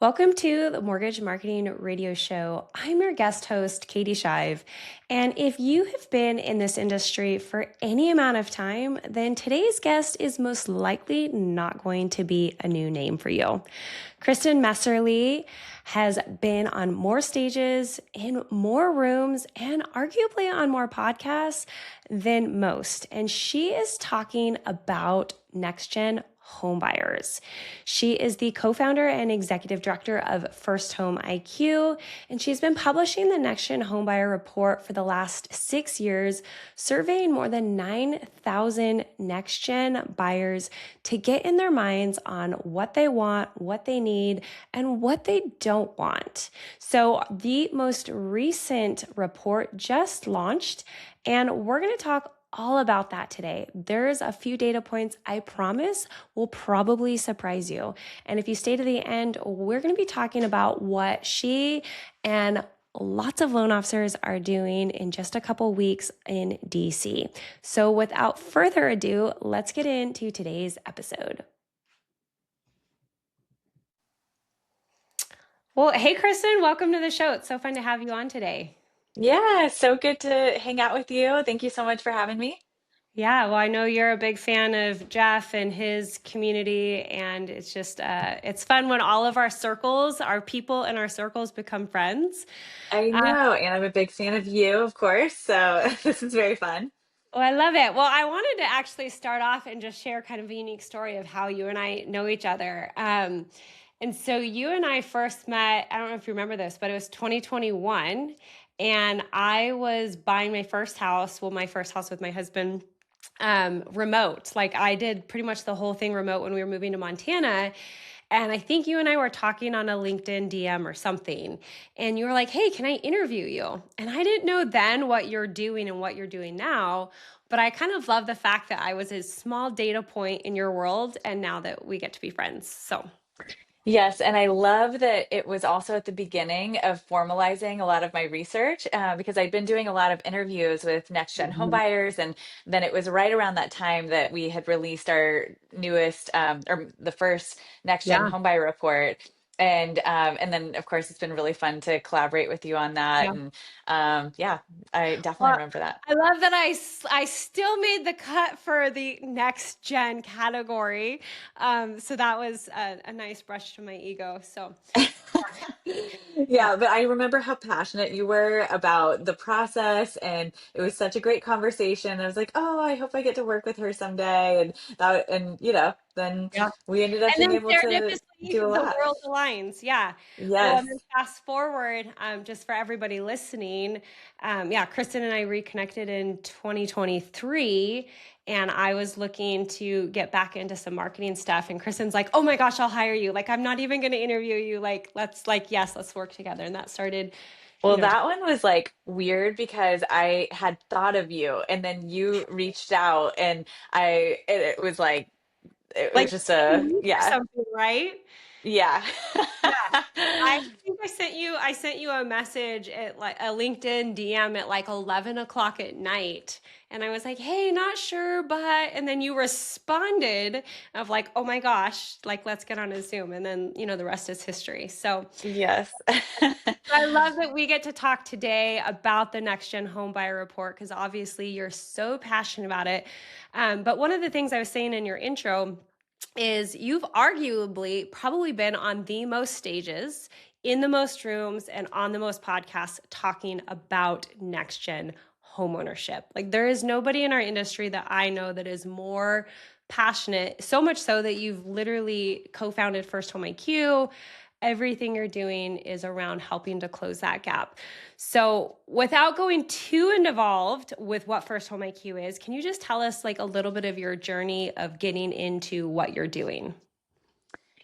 Welcome to the Mortgage Marketing Radio Show. I'm your guest host, Katie Shive. And if you have been in this industry for any amount of time, then today's guest is most likely not going to be a new name for you. Kristin Messerli has been on more stages, in more rooms, and arguably on more podcasts than most. And she is talking about NextGen Homebuyers. She is the co-founder and executive director of First Home IQ, and she's been publishing the NextGen Homebuyer Report for the last 6 years, surveying more than 9,000 NextGen buyers to get in their minds on what they want, what they need, and what they don't want. So the most recent report just launched, and we're going to talk all about that today. There's a few data points I promise will probably surprise you. And if you stay to the end, we're going to be talking about what she and lots of loan officers are doing in just a couple weeks in DC. So without further ado, let's get into today's episode. Well, hey, Kristin, welcome to the show. It's so fun to have you on today. Yeah, so good to hang out with you. Thank you so much for having me. Yeah, well, I know you're a big fan of Geoff and his community, and it's just it's fun when all of our circles, our people in our circles become friends. I Uh, know, and I'm a big fan of you, of course, so this is very fun. well, I love it. Well, I wanted to actually start off and just share kind of a unique story of how you and I know each other. And so you and I first met, I don't know if you remember this, but it was 2021, and I was buying my first house, well, my first house with my husband, remote. Like I did pretty much the whole thing remote when we were moving to Montana. And I think you and I were talking on a LinkedIn DM or something. And you were like, hey, can I interview you? And I didn't know then what you're doing and what you're doing now. But I kind of love the fact that I was a small data point in your world. And now that we get to be friends. So Yes, and I love that it was also at the beginning of formalizing a lot of my research because I'd been doing a lot of interviews with Next Gen Mhm. Homebuyers, and then it was right around that time that we had released our newest or the first Next Gen Yeah. Homebuyer Report. And then of course it's been really fun to collaborate with you on that. Yeah. And yeah, I definitely Well, remember that. I love that I still made the cut for the next gen category. So that was a nice brush to my ego. So yeah. Yeah, but I remember how passionate you were about the process, and it was such a great conversation. I was like, "Oh, I hope I get to work with her someday." Then Yeah. we ended up And being then able to do a serendipitously, the lot. world aligns. Yeah. Well, and then Yes. fast forward, just for everybody listening, yeah, Kristin and I reconnected in 2023, and I was looking to get back into some marketing stuff. And Kristin's like, "Oh my gosh, I'll hire you. Like, I'm not even going to interview you. Like, yes, let's work together." And that started, you Well, know, that one was like weird because I had thought of you, and then you reached out, and it was like it like was just 2 weeks or yeah, something, right? yeah. Yeah. I think I sent you a message at like a LinkedIn DM at like 11 o'clock at night. And I was like, hey, not sure, but, and then you responded of like, oh my gosh, like, let's get on a Zoom. And then, the rest is history. So Yes. I love that we get to talk today about the Next Gen Home Buyer Report, because obviously you're so passionate about it. But one of the things I was saying in your intro is you've arguably probably been on the most stages, in the most rooms, and on the most podcasts talking about next gen homeownership. Like there is nobody in our industry that I know that is more passionate, so much so that you've literally co-founded First Home IQ. Everything you're doing is around helping to close that gap. So, without going too involved with what First Home IQ is, can you just tell us like a little bit of your journey of getting into what you're doing?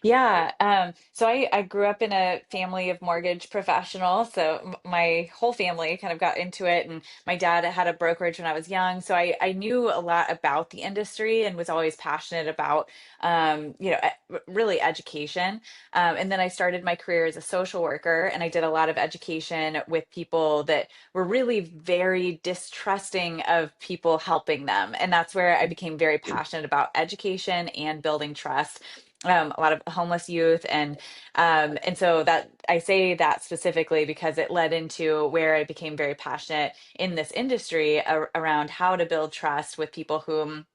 Yeah. So I grew up in a family of mortgage professionals. So my whole family kind of got into it. And my dad had a brokerage when I was young. So I knew a lot about the industry and was always passionate about, really education. And then I started my career as a social worker, and I did a lot of education with people that were really very distrusting of people helping them. And that's where I became very passionate about education and building trust. a lot of homeless youth, and so that I say that specifically because it led into where I became very passionate in this industry around how to build trust with people whom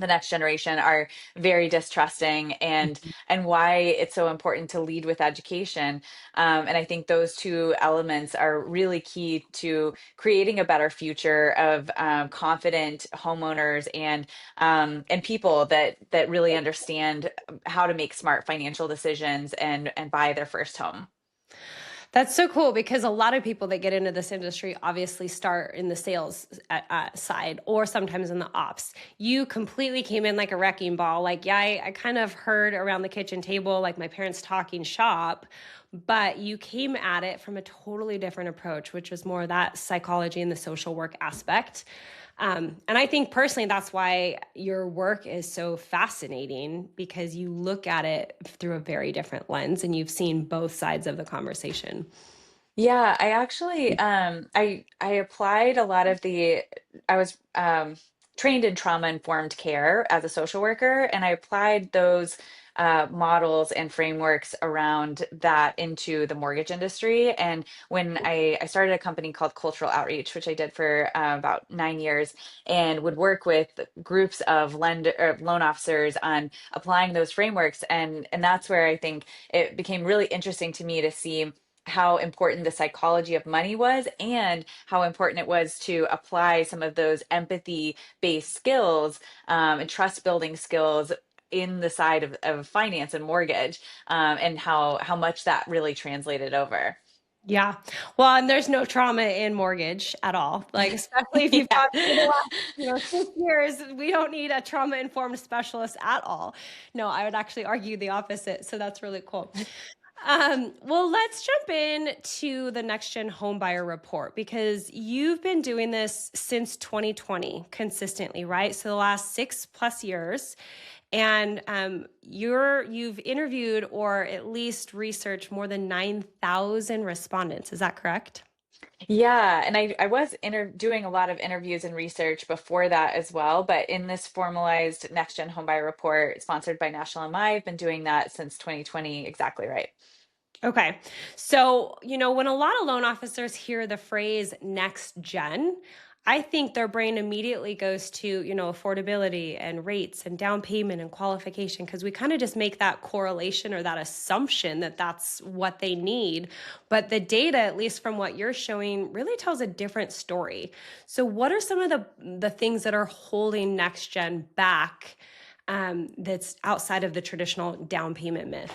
the next generation are very distrusting, and why it's so important to lead with education. And I think those two elements are really key to creating a better future of confident homeowners and people that really understand how to make smart financial decisions and buy their first home. That's so cool because a lot of people that get into this industry obviously start in the sales side or sometimes in the ops. You completely came in like a wrecking ball. Like, yeah, I kind of heard around the kitchen table, like my parents talking shop, but you came at it from a totally different approach, which was more that psychology and the social work aspect. And I think personally, that's why your work is so fascinating because you look at it through a very different lens and you've seen both sides of the conversation. Yeah, I actually I applied a lot of the I was trained in trauma informed care as a social worker, and I applied those models and frameworks around that into the mortgage industry. And when I started a company called Cultural Outreach, which I did for about 9 years, and would work with groups of loan officers on applying those frameworks, and that's where I think it became really interesting to me to see how important the psychology of money was, and how important it was to apply some of those empathy based skills and trust building skills in the side of finance and mortgage, and how much that really translated over. Yeah. Well, and there's no trauma in mortgage at all. Like, especially if you've Yeah. got for the last, 6 years, we don't need a trauma informed specialist at all. No, I would actually argue the opposite. So that's really cool. Well, let's jump in to the NextGen Homebuyer Report because you've been doing this since 2020 consistently, right? So the last 6+ years, and you've interviewed or at least researched more than 9,000 respondents. Is that correct? Yeah, and I was doing a lot of interviews and research before that as well, but in this formalized Next Gen Homebuyer Report sponsored by National MI, I've been doing that since 2020, exactly right. Okay. So, when a lot of loan officers hear the phrase next gen, I think their brain immediately goes to, affordability and rates and down payment and qualification because we kind of just make that correlation or that assumption that that's what they need. But the data, at least from what you're showing, really tells a different story. So, what are some of the things that are holding next gen back that's outside of the traditional down payment myth?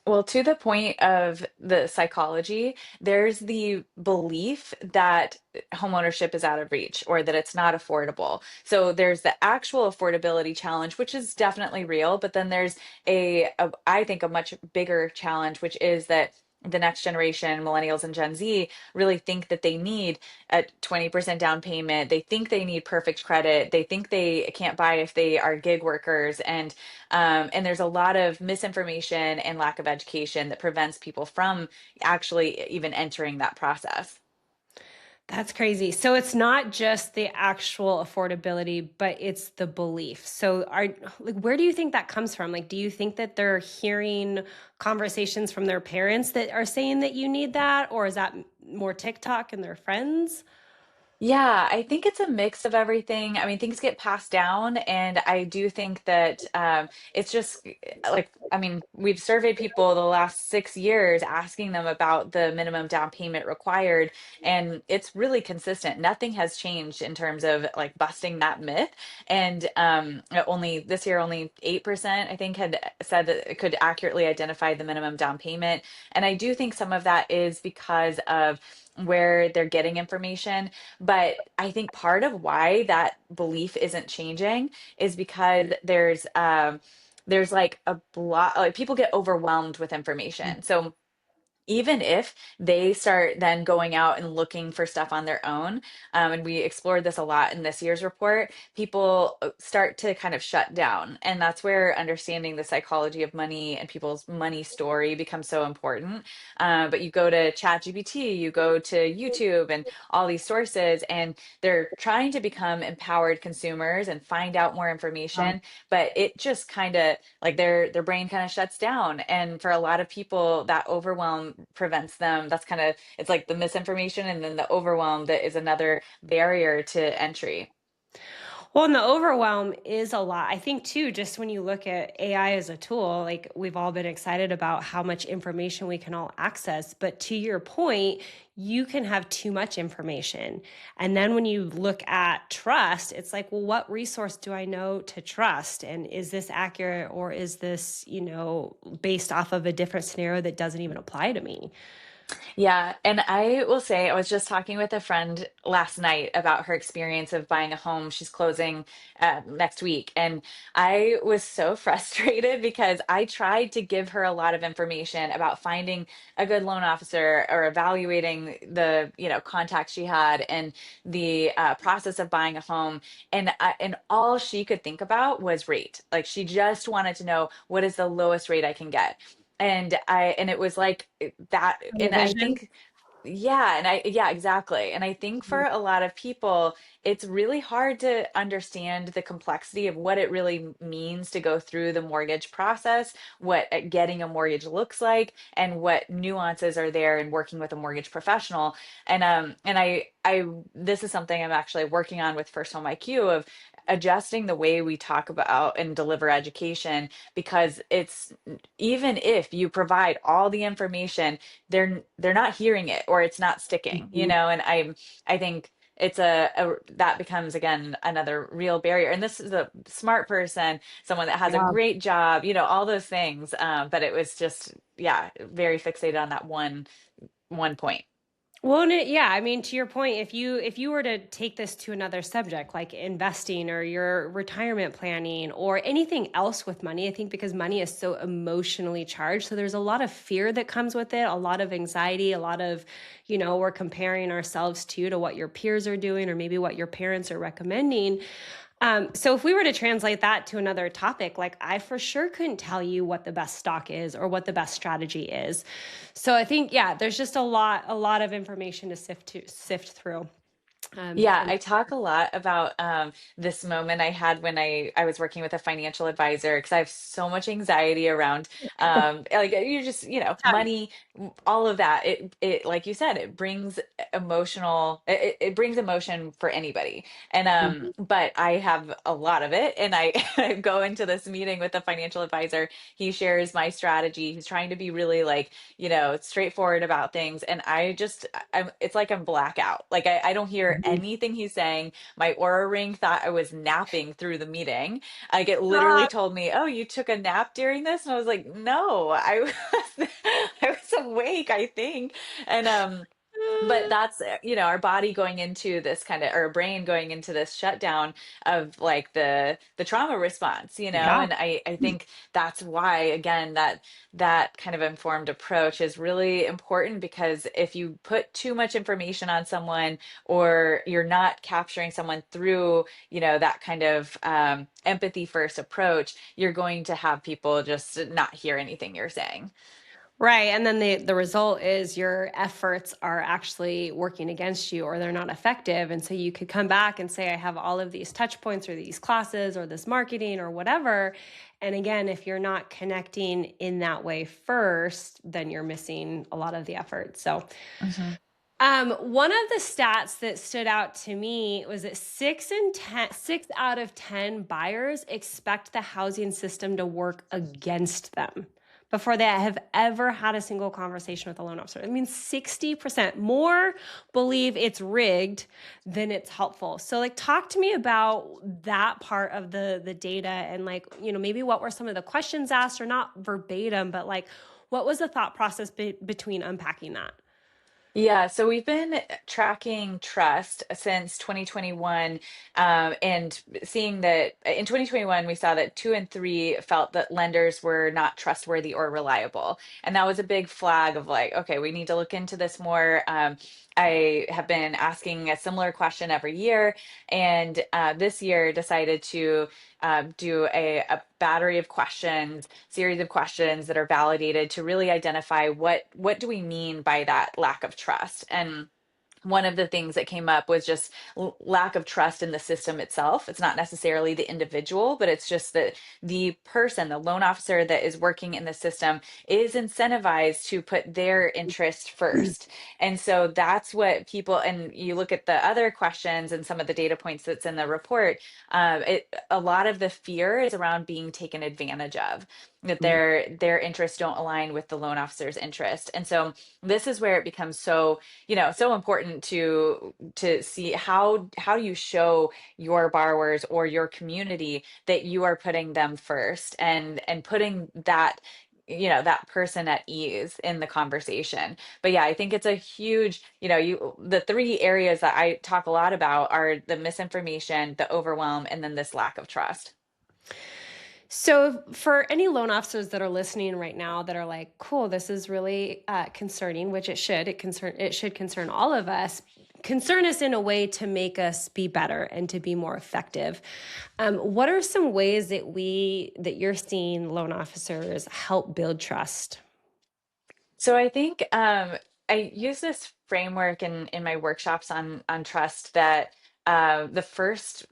Well, to the point of the psychology, there's the belief that homeownership is out of reach or that it's not affordable. So there's the actual affordability challenge, which is definitely real, but then there's I think, a much bigger challenge, which is that the next generation, millennials and Gen Z, really think that they need a 20% down payment. They think they need perfect credit. They think they can't buy if they are gig workers. And there's a lot of misinformation and lack of education that prevents people from actually even entering that process. That's crazy. So it's not just the actual affordability, but it's the belief. So where do you think that comes from? Like, do you think that they're hearing conversations from their parents that are saying that you need that? Or is that more TikTok and their friends? Yeah, I think it's a mix of everything. I mean, things get passed down, and I do think that it's just like, I mean, we've surveyed people the last 6 years asking them about the minimum down payment required, and it's really consistent. Nothing has changed in terms of like busting that myth. And only this year, only 8%, I think, had said that it could accurately identify the minimum down payment. And I do think some of that is because of where they're getting information, but I think part of why that belief isn't changing is because there's like a lot, like people get overwhelmed with information. So even if they start then going out and looking for stuff on their own, and we explored this a lot in this year's report, people start to kind of shut down. And that's where understanding the psychology of money and people's money story becomes so important. But you go to ChatGPT, you go to YouTube and all these sources, and they're trying to become empowered consumers and find out more information, but it just kind of like their brain kind of shuts down. And for a lot of people, that overwhelm prevents them. That's kind of, it's like the misinformation and then the overwhelm that is another barrier to entry. Well, and the overwhelm is a lot. I think too, just when you look at AI as a tool, like we've all been excited about how much information we can all access. But to your point, you can have too much information. And then when you look at trust, it's like, well, what resource do I know to trust? And is this accurate, or is this, based off of a different scenario that doesn't even apply to me? Yeah, and I will say, I was just talking with a friend last night about her experience of buying a home. She's closing next week. And I was so frustrated because I tried to give her a lot of information about finding a good loan officer or evaluating the, contacts she had and the process of buying a home. And all she could think about was rate. Like she just wanted to know, what is the lowest rate I can get? And it was like that. The And I vision. think, yeah, exactly. And I think for a lot of people, it's really hard to understand the complexity of what it really means to go through the mortgage process, what getting a mortgage looks like, and what nuances are there in working with a mortgage professional. And this is something I'm actually working on with First Home IQ, of adjusting the way we talk about and deliver education, because it's, even if you provide all the information, they're not hearing it, or it's not sticking, Mhm. and I think it's a that becomes again another real barrier. And this is a smart person, someone that has a Yeah. great job, all those things, but it was just, yeah, very fixated on that one point. Well, yeah, I mean, to your point, if you were to take this to another subject like investing or your retirement planning or anything else with money, I think because money is so emotionally charged, so there's a lot of fear that comes with it, a lot of anxiety, a lot of, we're comparing ourselves to what your peers are doing or maybe what your parents are recommending. So if we were to translate that to another topic, like I for sure couldn't tell you what the best stock is or what the best strategy is. So I think, yeah, there's just a lot of information to sift through. Yeah, And I talk a lot about this moment I had when I was working with a financial advisor, because I have so much anxiety around like you just, money, all of that. It like you said, it brings it brings emotion for anybody. And Mhm. but I have a lot of it, and I I go into this meeting with a financial advisor. He shares my strategy. He's trying to be really like, straightforward about things. And it's like I'm blackout. Like I don't hear Mhm. anything he's saying. My Aura Ring thought I was napping through the meeting. Like it literally Stop. told me, "Oh, you took a nap during this?" And I was like, "No, I was I was awake, I think." And but that's our body going into this kind of, or our brain going into this shutdown of like the trauma response, Yeah. and I think that's why, again, that kind of informed approach is really important, because if you put too much information on someone, or you're not capturing someone through that kind of empathy first approach, you're going to have people just not hear anything you're saying. Right. And then the result is your efforts are actually working against you or they're not effective. And so you could come back and say, I have all of these touch points or these classes or this marketing or whatever. And again, if you're not connecting in that way first, then you're missing a lot of the effort. So one of the stats that stood out to me was that 6 out of 10 buyers expect the housing system to work against them before they have ever had a single conversation with a loan officer. I mean, 60% more believe it's rigged than it's helpful. So like talk to me about that part of the data and like, maybe what were some of the questions asked, or not verbatim, but like what was the thought process between unpacking that? Yeah, so we've been tracking trust since 2021, and seeing that in 2021, we saw that 2 in 3 felt that lenders were not trustworthy or reliable. And that was a big flag of like, okay, we need to look into this more. I have been asking a similar question every year, and this year decided to do a battery of questions, series of questions that are validated to really identify what do we mean by that lack of trust. And one of the things that came up was just lack of trust in the system itself. It's not necessarily the individual, but it's just that the person, the loan officer that is working in the system, is incentivized to put their interest first. And so that's what people, and you look at the other questions and some of the data points that's in the report, a lot of the fear is around being taken advantage of, that their interests don't align with the loan officer's interest. And so this is where it becomes so, so important to see how you show your borrowers or your community that you are putting them first, and putting that, that person at ease in the conversation. But yeah, I think it's a huge, the three areas that I talk a lot about are the misinformation, the overwhelm, and then this lack of trust. So, for any loan officers that are listening right now that are like, "Cool, this is really concerning," which it should. It should concern all of us. Concern us in a way to make us be better and to be more effective. What are some ways that you're seeing loan officers help build trust? So I think I use this framework in my workshops on trust, that the first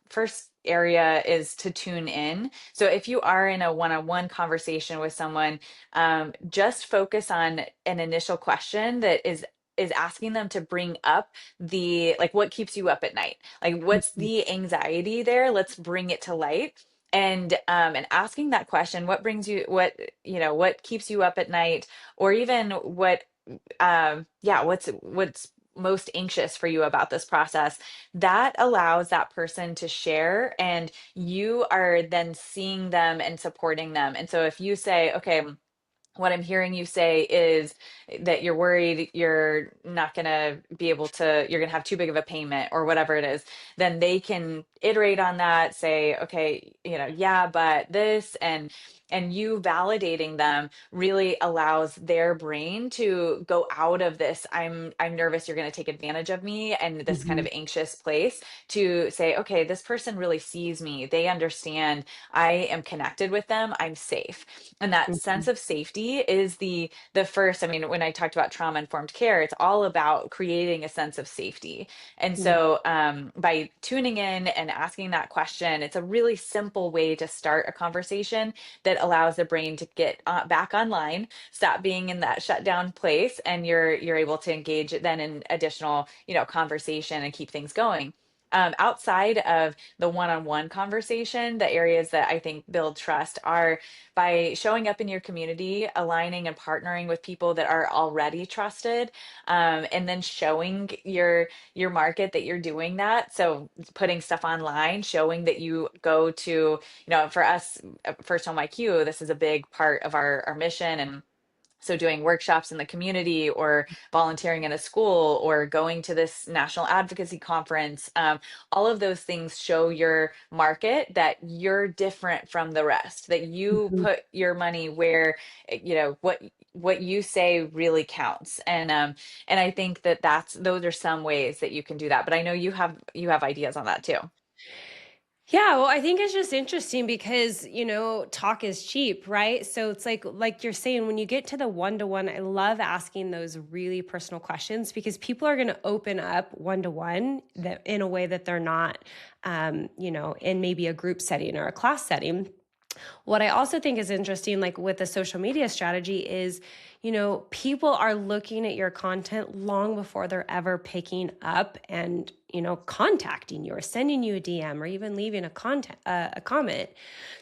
area is to tune in. So if you are in a one-on-one conversation with someone, just focus on an initial question that is asking them to bring up the, like, what keeps you up at night? Like, what's the anxiety there? Let's bring it to light. And asking that question, what brings you, what keeps you up at night? Or even what's most anxious for you about this process, that allows that person to share, and you are then seeing them and supporting them. And so if you say, okay, what I'm hearing you say is that you're worried you're not going to be able to, you're going to have too big of a payment or whatever it is, then they can iterate on that, say, okay, yeah, but this, and you validating them really allows their brain to go out of this I'm nervous you're going to take advantage of me, and this kind of Mhm. anxious place, to say, okay, this person really sees me, they understand, I am connected with them, I'm safe. And that sense Mhm. of safety is the first. I mean, when I talked about trauma informed care, it's all about creating a sense of safety. And Yeah. so by tuning in and asking that question, it's a really simple way to start a conversation that allows the brain to get back online, stop being in that shutdown place, and you're able to engage then in additional, conversation, and keep things going. Outside of the one-on-one conversation, the areas that I think build trust are by showing up in your community, aligning and partnering with people that are already trusted, and then showing your market that you're doing that. So putting stuff online, showing that you go to, for us, First Home IQ, this is a big part of our mission. And so doing workshops in the community, or volunteering in a school, or going to this national advocacy conference, all of those things show your market that you're different from the rest, that you Mhm. put your money where, what you say really counts. And I think that those are some ways that you can do that. But I know you have ideas on that too. Yeah, well, I think it's just interesting because, talk is cheap, right? So it's like you're saying, when you get to the one-to-one, I love asking those really personal questions because people are going to open up one-to-one that in a way that they're not, in maybe a group setting or a class setting. What I also think is interesting, like with the social media strategy, is, people are looking at your content long before they're ever picking up and, contacting you or sending you a DM or even leaving a comment.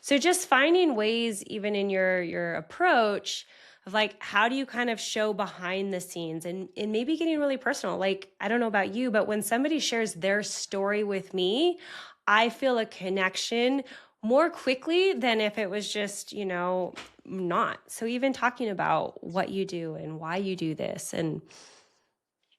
So just finding ways, even in your approach, of like, how do you kind of show behind the scenes, and maybe getting really personal. Like, I don't know about you, but when somebody shares their story with me, I feel a connection more quickly than if it was just, not. So even talking about what you do and why you do this, and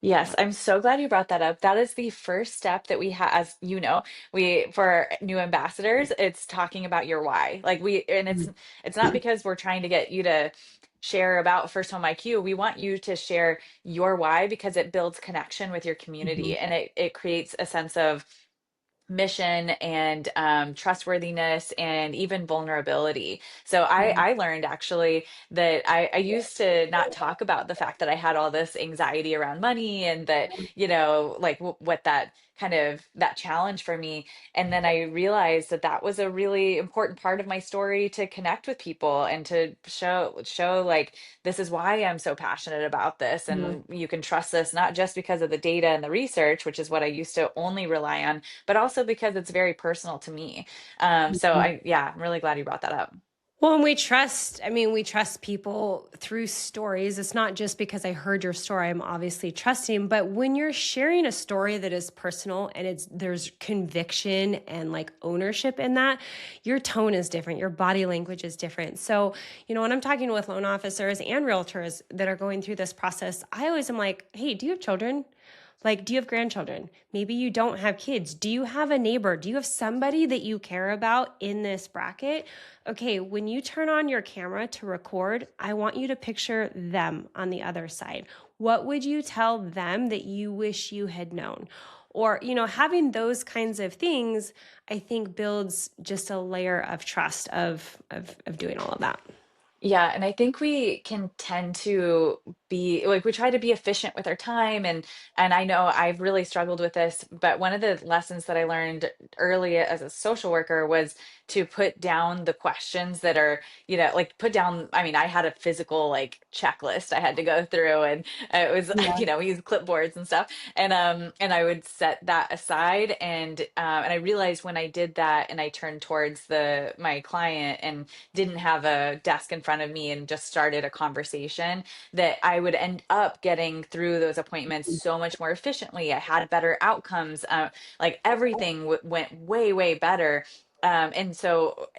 Yes, I'm so glad you brought that up. That is the first step that we have, as you know, we for new ambassadors, it's talking about your why. Like and it's not because we're trying to get you to share about First Home IQ. We want you to share your why because it builds connection with your community Mhm. and it creates a sense of mission and trustworthiness and even vulnerability. So I learned actually that I used to not talk about the fact that I had all this anxiety around money and that, like what that kind of that challenge for me. And then I realized that that was a really important part of my story to connect with people and to show like this is why I'm so passionate about this Mhm. and you can trust this not just because of the data and the research, which is what I used to only rely on, but also because it's very personal to me. Mhm. Yeah, I'm really glad you brought that up. Well, and we trust people through stories. It's not just because I heard your story, I'm obviously trusting, but when you're sharing a story that is personal and there's conviction and like ownership in that, your tone is different, your body language is different. So, when I'm talking with loan officers and realtors that are going through this process, I always am like, hey, do you have children? Like, do you have grandchildren? Maybe you don't have kids. Do you have a neighbor? Do you have somebody that you care about in this bracket? Okay, when you turn on your camera to record, I want you to picture them on the other side. What would you tell them that you wish you had known? Or, having those kinds of things, I think builds just a layer of trust of doing all of that. Yeah, and I think we can tend to be like we try to be efficient with our time and I know I've really struggled with this, but one of the lessons that I learned early as a social worker was to put down the questions that are, like put down, I mean, I had a physical like checklist I had to go through and it was, Yeah. we use clipboards and stuff and I would set that aside and I realized when I did that and I turned towards the my client and didn't have a desk in front of me and just started a conversation, that I would end up getting through those appointments so much more efficiently. I had better outcomes. Like everything went way, way better. And so,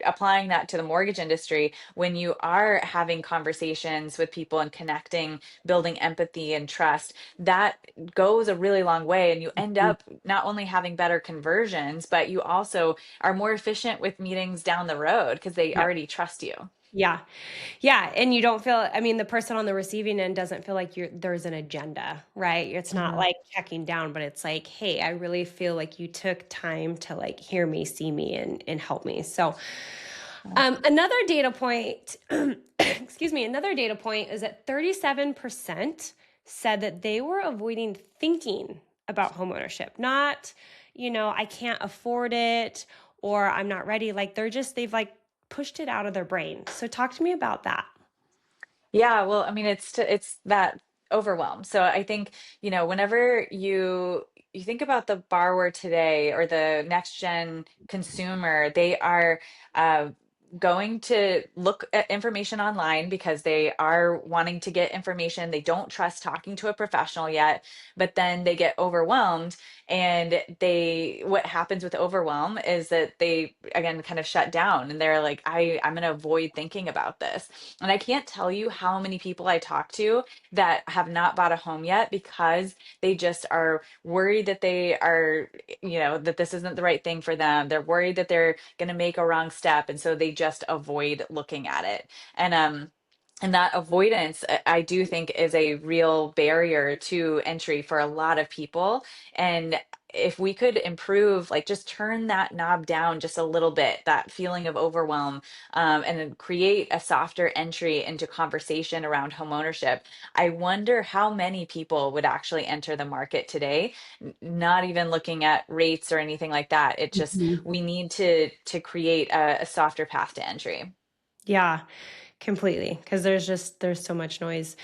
applying that to the mortgage industry, when you are having conversations with people and connecting, building empathy and trust, that goes a really long way. And you end up not only having better conversions, but you also are more efficient with meetings down the road because they Yep. already trust you. Yeah. Yeah, and you don't feel, I mean, the person on the receiving end doesn't feel like there's an agenda, right? It's not Mhm. like checking down, but it's like, hey, I really feel like you took time to like hear me, see me, and help me. So, another data point, excuse me, another data point is that 37% said that they were avoiding thinking about homeownership. Not, I can't afford it or I'm not ready. Like they've like pushed it out of their brain. So talk to me about that. Yeah, well, I mean, it's that overwhelm. So I think, whenever you think about the borrower today or the next gen consumer, they are uh, going to look at information online because they are wanting to get information. They don't trust talking to a professional yet, but then they get overwhelmed. And what happens with overwhelm is that they, again, kind of shut down and they're like, I'm going to avoid thinking about this. And I can't tell you how many people I talk to that have not bought a home yet because they just are worried that they are, that this isn't the right thing for them. They're worried that they're going to make a wrong step. And so they just avoid looking at it. And that avoidance, I do think, is a real barrier to entry for a lot of people. And if we could improve, like just turn that knob down just a little bit, that feeling of overwhelm, and then create a softer entry into conversation around homeownership, I wonder how many people would actually enter the market today, not even looking at rates or anything like that. It just, Mhm. we need to create a softer path to entry. Yeah, completely. Because there's so much noise.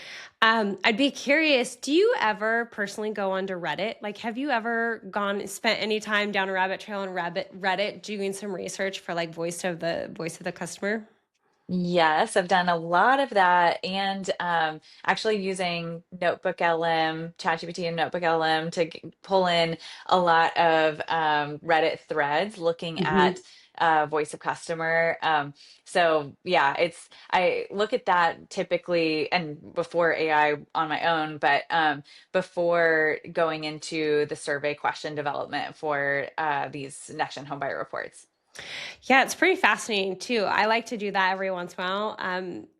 I'd be curious. Do you ever personally go onto Reddit? Like, have you ever spent any time down a rabbit trail on Reddit doing some research for like voice of the customer? Yes, I've done a lot of that and actually using Notebook LM, ChatGPT and Notebook LM to pull in a lot of Reddit threads looking Hmm. at voice of customer. So yeah, I look at that typically, and before AI on my own, but before going into the survey question development for these NextGen Homebuyer reports. Yeah, it's pretty fascinating too. I like to do that every once in a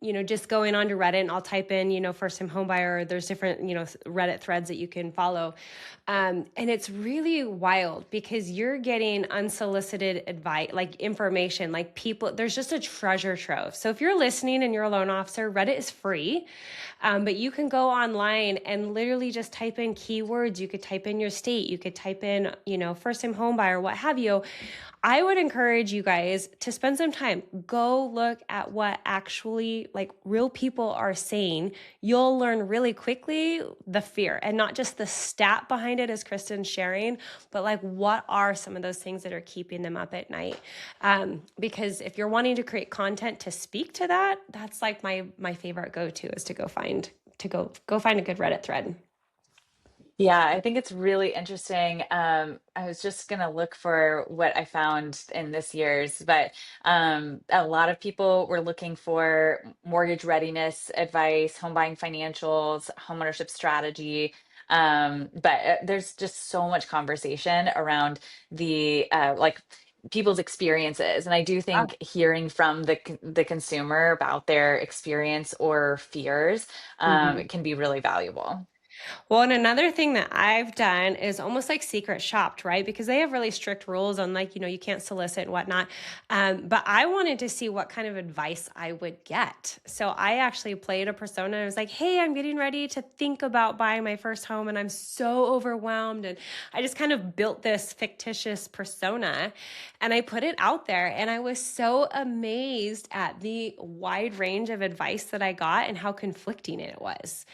while. Just going onto Reddit and I'll type in, first time home buyer. There's different, Reddit threads that you can follow. And it's really wild because you're getting unsolicited advice, like information, like people, there's just a treasure trove. So if you're listening and you're a loan officer, Reddit is free. But you can go online and literally just type in keywords. You could type in your state, you could type in, first time home buyer, what have you. I would encourage you guys to spend some time. Go look at what actually like real people are saying. You'll learn really quickly the fear and not just the stat behind it as Kristin's sharing, but like what are some of those things that are keeping them up at night? Because if you're wanting to create content to speak to that, that's like my favorite go-to is to go find a good Reddit thread. Yeah, I think it's really interesting. I was just gonna look for what I found in this year's, but a lot of people were looking for mortgage readiness advice, home buying financials, homeownership strategy. But there's just so much conversation around the like people's experiences, and I do think hearing from the consumer about their experience or fears Mhm. can be really valuable. Well, and another thing that I've done is almost like secret shopped, right? Because they have really strict rules on like, you can't solicit and whatnot. But I wanted to see what kind of advice I would get. So I actually played a persona. I was like, hey, I'm getting ready to think about buying my first home and I'm so overwhelmed. And I just kind of built this fictitious persona and I put it out there. And I was so amazed at the wide range of advice that I got and how conflicting it was.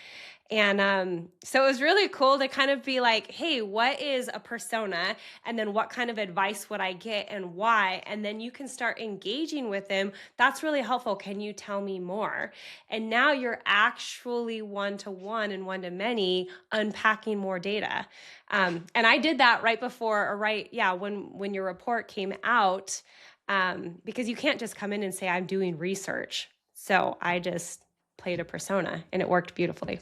And so it was really cool to kind of be like, hey, what is a persona? And then what kind of advice would I get and why? And then you can start engaging with them. That's really helpful. Can you tell me more? And now you're actually one to one and one to many unpacking more data. And I did that right before or right, yeah, when your report came out, because you can't just come in and say, I'm doing research. So I just played a persona and it worked beautifully.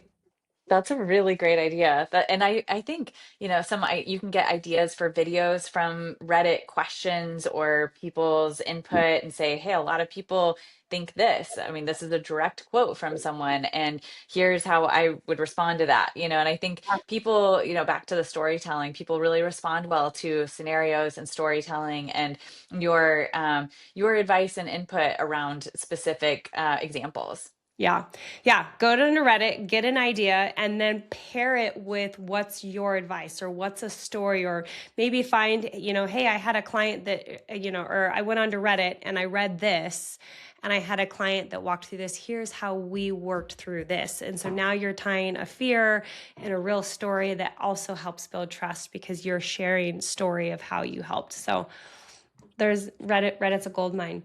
That's a really great idea. And I think, you can get ideas for videos from Reddit questions or people's input and say, hey, a lot of people think this. I mean, this is a direct quote from someone, and here's how I would respond to that, and I think people, back to the storytelling, people really respond well to scenarios and storytelling and your advice and input around specific examples. Yeah. Yeah. Go to Reddit, get an idea, and then pair it with what's your advice or what's a story, or maybe find, hey, I had a client that, or I went onto Reddit and I read this and I had a client that walked through this. Here's how we worked through this. And so now you're tying a fear and a real story that also helps build trust because you're sharing story of how you helped. So there's Reddit's a gold mine.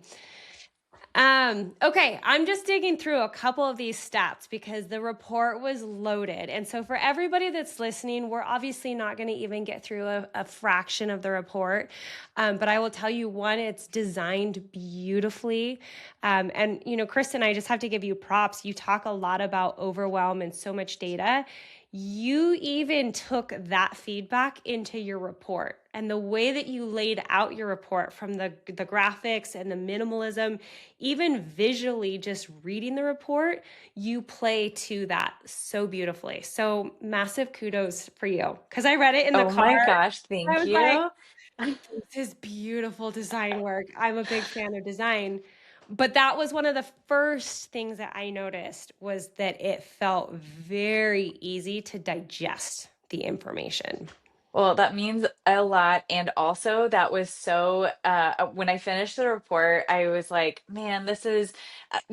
Okay, I'm just digging through a couple of these stats because the report was loaded. And so, for everybody that's listening, we're obviously not going to even get through a fraction of the report. But I will tell you one, it's designed beautifully. And, Kristin, I just have to give you props. You talk a lot about overwhelm and so much data. You even took that feedback into your report, and the way that you laid out your report from the graphics and the minimalism, even visually, just reading the report, you play to that so beautifully. So massive kudos for you. Because I read it in the Oh car. my gosh, I thank was like, you. this is beautiful design work. I'm a big fan of design. But that was one of the first things that I noticed was that it felt very easy to digest the information. Well, that means a lot. And also, that was so, when I finished the report, I was like, man, this is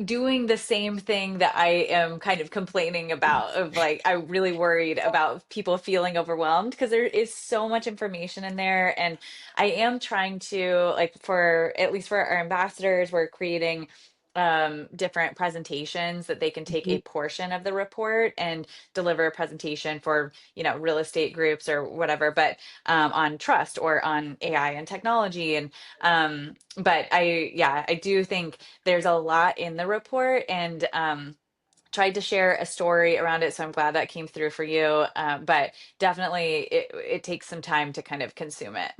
doing the same thing that I am kind of complaining about. Of like, I really worried about people feeling overwhelmed because there is so much information in there. And I am trying to, like, for at least for our ambassadors, we're creating different presentations that they can take Mhm. a portion of the report and deliver a presentation for, real estate groups or whatever, but on trust or on AI and technology. And but I do think there's a lot in the report, and tried to share a story around it. So I'm glad that came through for you. But definitely it takes some time to kind of consume it.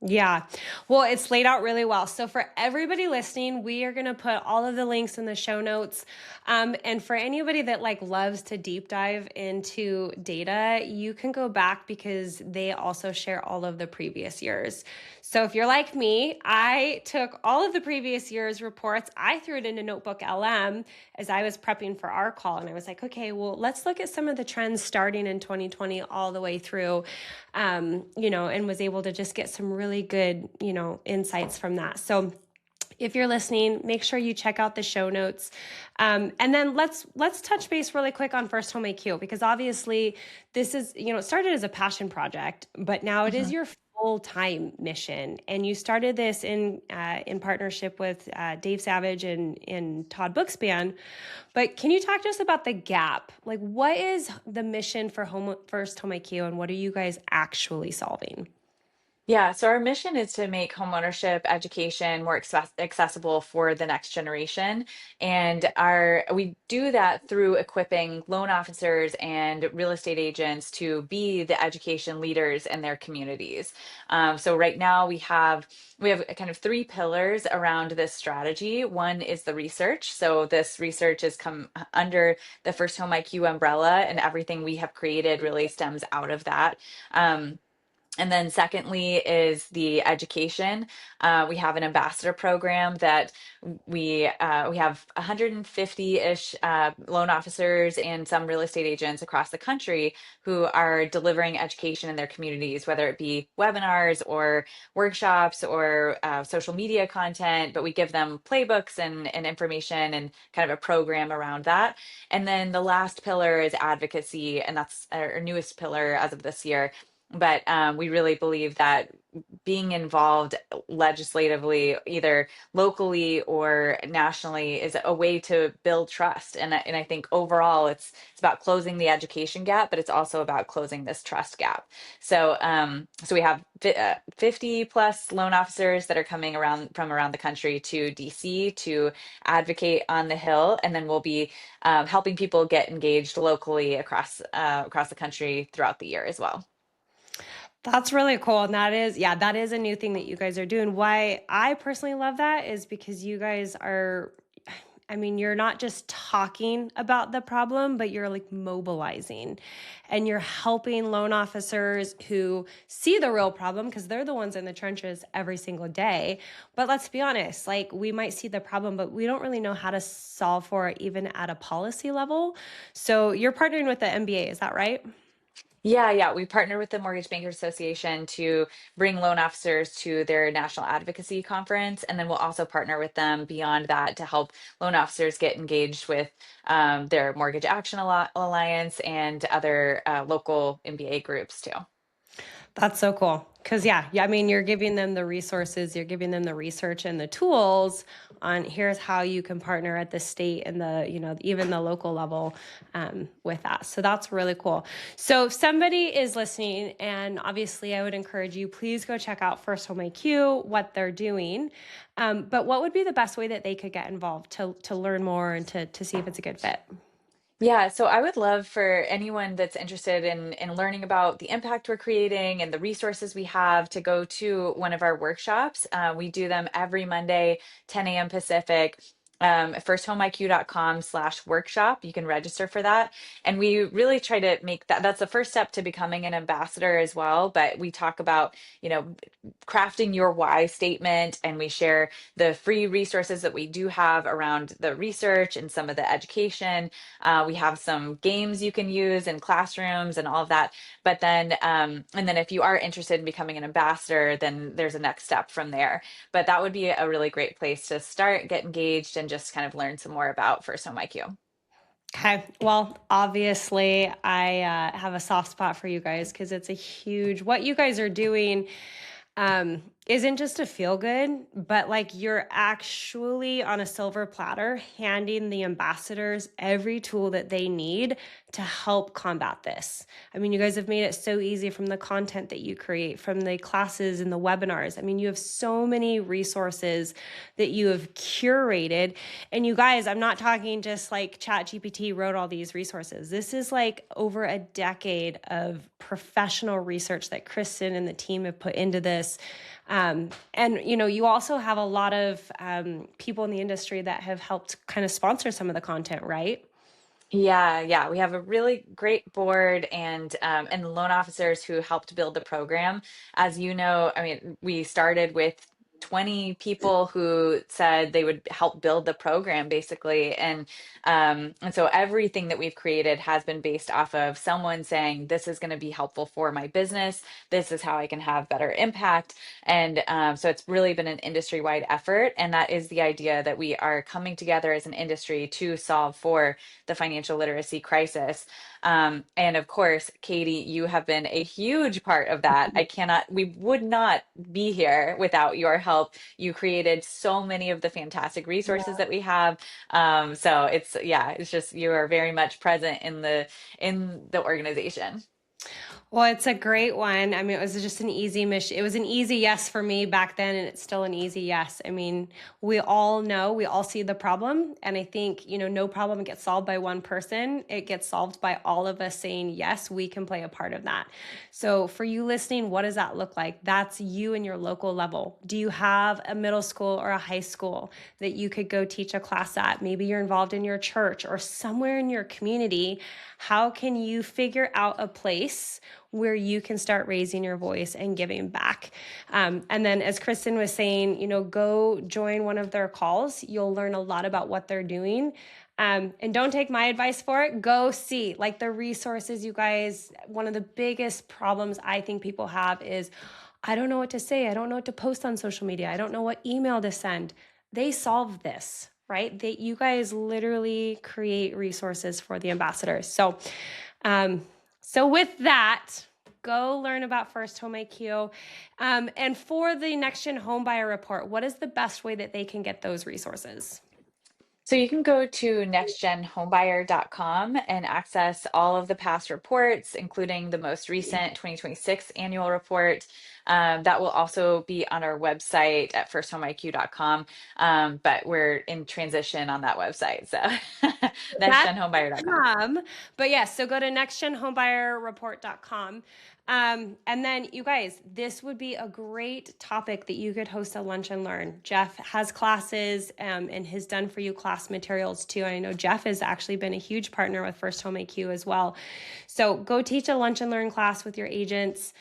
Yeah. Well, it's laid out really well. So for everybody listening, we are going to put all of the links in the show notes. And for anybody that like loves to deep dive into data, you can go back because they also share all of the previous years. So if you're like me, I took all of the previous year's reports. I threw it into Notebook LM as I was prepping for our call. And I was like, okay, well, let's look at some of the trends starting in 2020 all the way through, and was able to just get some really good, insights from that. So if you're listening, make sure you check out the show notes, and then let's touch base really quick on First Home IQ, because obviously this is, it started as a passion project, but now it is Mhm. your full-time mission, and you started this in partnership with Dave Savage and Todd Bookspan. But can you talk to us about the gap? Like, what is the mission for First Home IQ, and what are you guys actually solving? Yeah, so our mission is to make homeownership education more accessible for the next generation. And we do that through equipping loan officers and real estate agents to be the education leaders in their communities. So right now we have kind of three pillars around this strategy. One is the research. So this research has come under the First Home IQ umbrella, and everything we have created really stems out of that. And then secondly is the education. We have an ambassador program that we have 150-ish loan officers and some real estate agents across the country who are delivering education in their communities, whether it be webinars or workshops or social media content. But we give them playbooks and information and kind of a program around that. And then the last pillar is advocacy, and that's our newest pillar as of this year. But we really believe that being involved legislatively, either locally or nationally, is a way to build trust. And I think overall, it's about closing the education gap, but it's also about closing this trust gap. So we have 50 plus loan officers that are coming around from around the country to DC to advocate on the Hill, and then we'll be helping people get engaged locally across the country throughout the year as well. That's really cool. And that is a new thing that you guys are doing. Why I personally love that is because you guys are, I mean, you're not just talking about the problem, but you're like mobilizing, and you're helping loan officers who see the real problem because they're the ones in the trenches every single day. But let's be honest, like we might see the problem, but we don't really know how to solve for it even at a policy level. So you're partnering with the MBA, is that right? Yeah. We partner with the Mortgage Bankers Association to bring loan officers to their national advocacy conference. And then we'll also partner with them beyond that to help loan officers get engaged with their Mortgage Action Alliance and other local MBA groups too. That's so cool. Cause yeah, I mean, you're giving them the resources, you're giving them the research and the tools on here's how you can partner at the state and the, even the local level with that. So that's really cool. So if somebody is listening, and obviously I would encourage you, please go check out First Home IQ, what they're doing. But what would be the best way that they could get involved to learn more and to see if it's a good fit? Yeah, so I would love for anyone that's interested in learning about the impact we're creating and the resources we have to go to one of our workshops. We do them every Monday, 10 a.m. Pacific. Firsthomiq.com/workshop. You can register for that. And we really try to make that's the first step to becoming an ambassador as well. But we talk about, crafting your why statement, and we share the free resources that we do have around the research and some of the education. We have some games you can use in classrooms and all of that. But then, and then if you are interested in becoming an ambassador, then there's a next step from there. But that would be a really great place to start, get engaged, and just kind of learn some more about First Home IQ. Okay. Well, obviously, I have a soft spot for you guys because it's a huge, what you guys are doing. isn't just a feel good, but like you're actually on a silver platter handing the ambassadors every tool that they need to help combat this. I mean, you guys have made it so easy from the content that you create, from the classes and the webinars. I mean, you have so many resources that you have curated. And you guys, I'm not talking just like ChatGPT wrote all these resources. This is like over a decade of professional research that Kristin and the team have put into this. And you also have a lot of people in the industry that have helped kind of sponsor some of the content, right? Yeah, we have a really great board and loan officers who helped build the program. As you know, I mean, we started with 20 people who said they would help build the program basically. And so everything that we've created has been based off of someone saying, this is going to be helpful for my business. This is how I can have better impact. And so it's really been an industry-wide effort. And that is the idea that we are coming together as an industry to solve for the financial literacy crisis. And of course, Katie, you have been a huge part of that. We would not be here without your help. You created so many of the fantastic resources that we have. So it's just you are very much present in the organization. Well, it's a great one. I mean, it was just an easy mission. It was an easy yes for me back then, and it's still an easy yes. I mean, we all know, we all see the problem. And I think, no problem gets solved by one person. It gets solved by all of us saying, yes, we can play a part of that. So for you listening, what does that look like? That's you and your local level. Do you have a middle school or a high school that you could go teach a class at? Maybe you're involved in your church or somewhere in your community. How can you figure out a place where you can start raising your voice and giving back? And then, as Kristin was saying, go join one of their calls. You'll learn a lot about what they're doing. And don't take my advice for it. Go see like the resources, you guys. One of the biggest problems I think people have is, I don't know what to say. I don't know what to post on social media. I don't know what email to send. They solve this, right? That you guys literally create resources for the ambassadors. So with that, go learn about First Home IQ. And for the NextGen Homebuyer Report, what is the best way that they can get those resources? So you can go to nextgenhomebuyer.com and access all of the past reports, including the most recent 2026 annual report. That will also be on our website at firsthomeiq.com. But we're in transition on that website. So That's nextgenhomebuyer.com. but yes, so go to nextgenhomebuyerreport.com. And then you guys, this would be a great topic that you could host a lunch and learn. Geoff has classes and has done for you class materials too. I know Geoff has actually been a huge partner with First Home IQ as well. So go teach a lunch and learn class with your agents,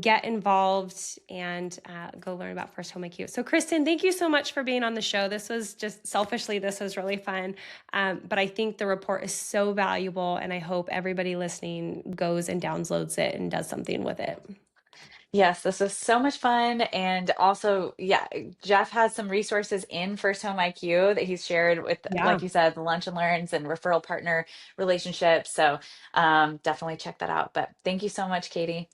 get involved, and go learn about First Home IQ. So Kristin, thank you so much for being on the show. This was just selfishly, this was really fun. But I think the report is so valuable, and I hope everybody listening goes and downloads it and does something with it. Yes, this is so much fun. And also, yeah, Geoff has some resources in First Home IQ that he's shared with, Yeah. like you said, the lunch and learns and referral partner relationships. So definitely check that out. But thank you so much, Katie.